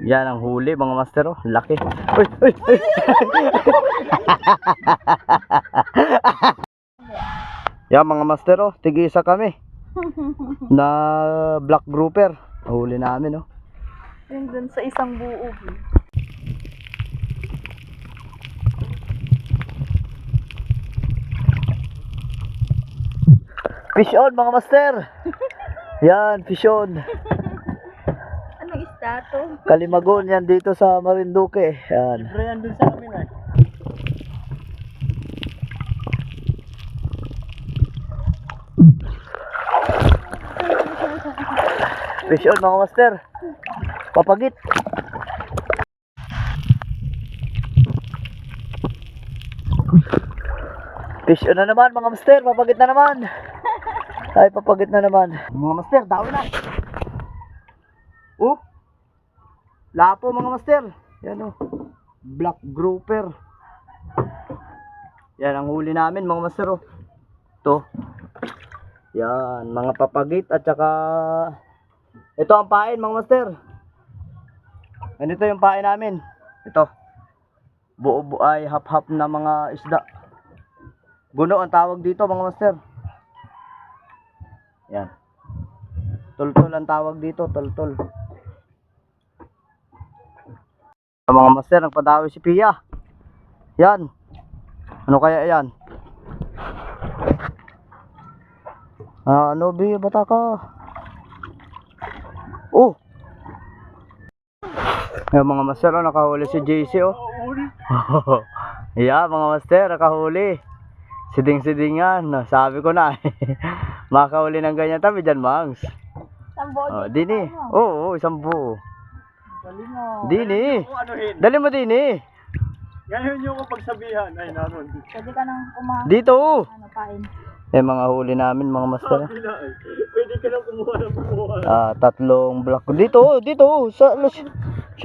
Yan ang huli mga master, oh. Laki. Uy, uy, uy. Yan mga master, oh. Tig-isa kami. Na black grouper. Huli namin, oh. Yung dun sa isang buo. Fish on mga master. Yan, fish on. Anong isda to? Kalimagon yan dito sa Marinduque. Yan. Libre yan dun sa amin eh. Fish on mga master. Papagit. Fish on na naman mga master. Papagit na naman. Ay, papagit na naman. Mga master, daw na. Oh. Lapo mga master. Yan oh. Black grouper. Yan ang huli namin mga master oh. Ito. Yan, mga papagit at saka ito ang pain mga master. Ganito yung pain namin. Ito. Buo ay hap-hap na mga isda. Guno ang tawag dito mga master. Yan. Tultol ang tawag dito, tultol. Mga master, nagpadawi si Pia. Yan. Ano kaya yan? Ano bi, bata ka? Oh. Yan mga master, oh, nakahuli si JC oh. Yeah, mga master, nakahuli. Siding-sidingan, sabi ko na. Makahuli ng ganyan tabi dyan, Mangs. Oh, dini. Oo, isang buo. Dini. Dali mo dini. Ngayon yung pagsabihan ay naroon. Pwede ka nang kumain. Dito. Ano, pain. Eh, mga huli namin, mga master. Pwede ka lang kumuha ng kumuha. Tatlong black. Dito. Shot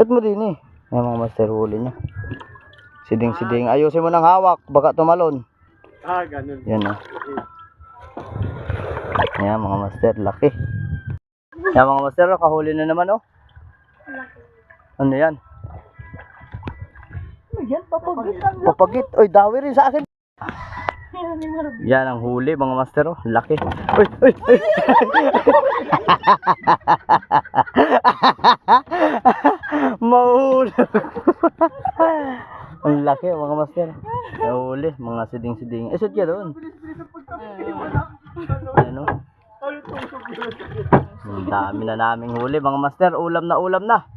mo dini. Yan mga master, huli niya. Siding-siding. Ayusin mo ng hawak, baka tumalon. Ganun. Yan o. Yan mga master, laki. Yan mga master, kahuli na naman oh. Ano yan? Ano yan? Papagit ang Papagit. Oy, dawi rin sa akin. Yan ang huli mga master oh. Laki. Uy, uy, uy. Mahuli. Ang laki mga master. Nahuli, mga siding-siding. Esot ka doon. Ano? Ang dami na naming huli mga master. Ulam na ulam na.